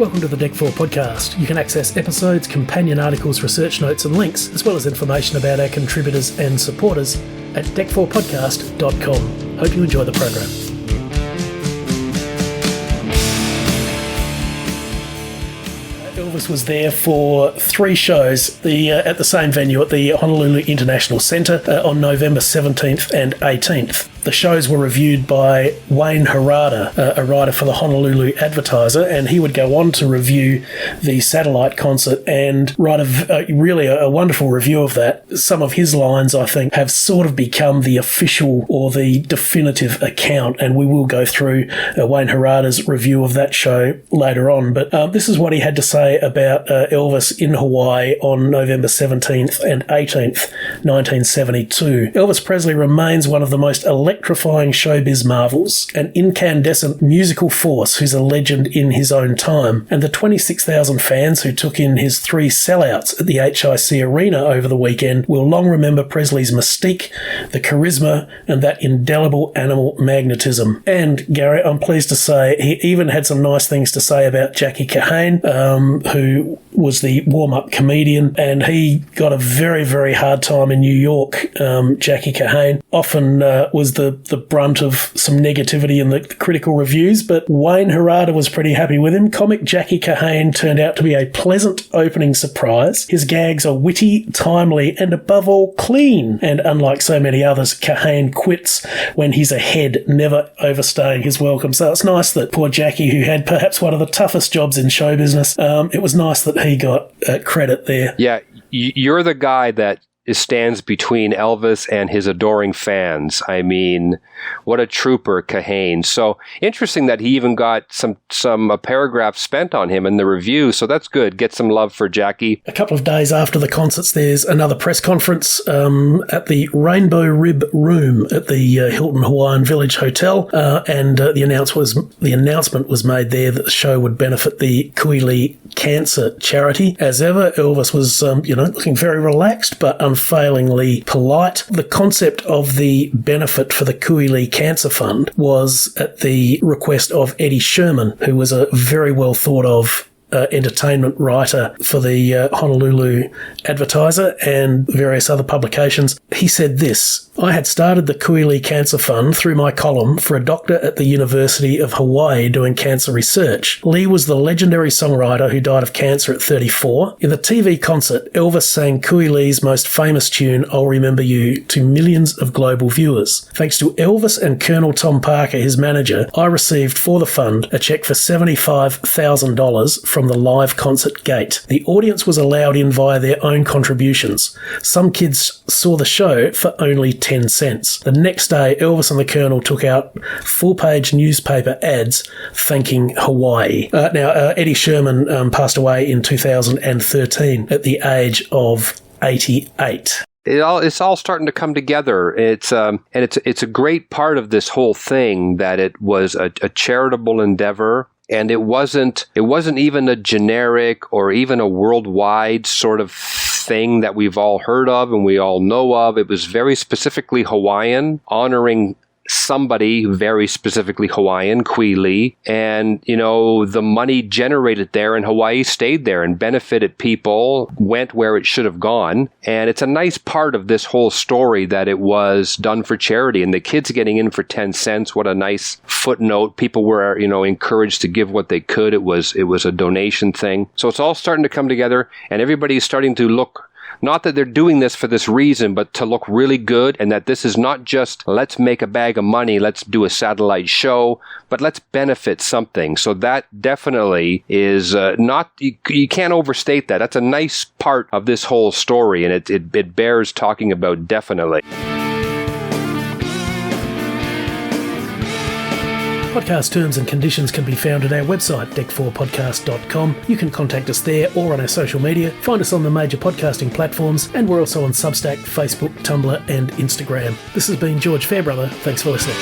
Welcome to the DEC4 podcast. You can access episodes, companion articles, research notes and links, as well as information about our contributors and supporters at DEC4podcast.com. Hope you enjoy the program. Elvis was there for 3 shows at the same venue at the Honolulu International Centre on November 17th and 18th. The shows were reviewed by Wayne Harada, a writer for the Honolulu Advertiser, and he would go on to review the satellite concert and write a wonderful review of that. Some of his lines, I think, have sort of become the official or the definitive account, and we will go through Wayne Harada's review of that show later on. But this is what he had to say about Elvis in Hawaii on November 17th and 18th, 1972. Elvis Presley remains one of the most electrifying showbiz marvels, an incandescent musical force who's a legend in his own time, and the 26,000 fans who took in his 3 sellouts at the HIC Arena over the weekend will long remember Presley's mystique, the charisma, and that indelible animal magnetism. And, Gary, I'm pleased to say he even had some nice things to say about Jackie Kahane, who was the warm-up comedian, and he got a very, very hard time in New York. Jackie Kahane often was the brunt of some negativity in the critical reviews, but Wayne Harada was pretty happy with him. Comic Jackie Kahane turned out to be a pleasant opening surprise. His gags are witty, timely, and above all, clean. And unlike so many others, Kahane quits when he's ahead, never overstaying his welcome. So it's nice that poor Jackie, who had perhaps one of the toughest jobs in show business, it was nice that he got credit there. Yeah, you're the guy that stands between Elvis and his adoring fans. I mean, what a trooper, Kahane. So interesting that he even got some paragraph spent on him in the review. So that's good. Get some love for Jackie. A couple of days after the concerts, there's another press conference at the Rainbow Rib Room at the Hilton Hawaiian Village Hotel, and the announcement was made there that the show would benefit the Kuili Cancer Charity. As ever, Elvis was looking very relaxed but unfailingly polite. The concept of the benefit for the Kuili Cancer Fund was at the request of Eddie Sherman, who was a very well thought of entertainment writer for the Honolulu Advertiser and various other publications. He said this: "I had started the Kuili Cancer Fund through my column for a doctor at the University of Hawaii doing cancer research. Lee was the legendary songwriter who died of cancer at 34. In the TV concert, Elvis sang Kuili's most famous tune, I'll Remember You, to millions of global viewers. Thanks to Elvis and Colonel Tom Parker, his manager, I received for the fund a check for $75,000 from the live concert gate. The audience was allowed in via their own contributions. Some kids saw the show for only 10 cents. The next day, Elvis and the Colonel took out full-page newspaper ads thanking Hawaii." Eddie Sherman passed away in 2013 at the age of 88. It's all starting to come together. It's a great part of this whole thing that it was a charitable endeavor. And it wasn't even a generic or even a worldwide sort of thing that we've all heard of and we all know of. It was very specifically Hawaiian, honoring somebody very specifically Hawaiian, Kuili, and, the money generated there in Hawaii stayed there and benefited people, went where it should have gone. And it's a nice part of this whole story that it was done for charity and the kids getting in for 10 cents. What a nice footnote. People were, encouraged to give what they could. It was a donation thing. So it's all starting to come together and everybody's starting to look, not that they're doing this for this reason, but to look really good, and that this is not just let's make a bag of money, let's do a satellite show, but let's benefit something. So that definitely is you can't overstate that. That's a nice part of this whole story, and it bears talking about definitely. Podcast terms and conditions can be found at our website, DEC4podcast.com. You can contact us there or on our social media. Find us on the major podcasting platforms, and we're also on Substack, Facebook, Tumblr, and Instagram. This has been George Fairbrother. Thanks for listening.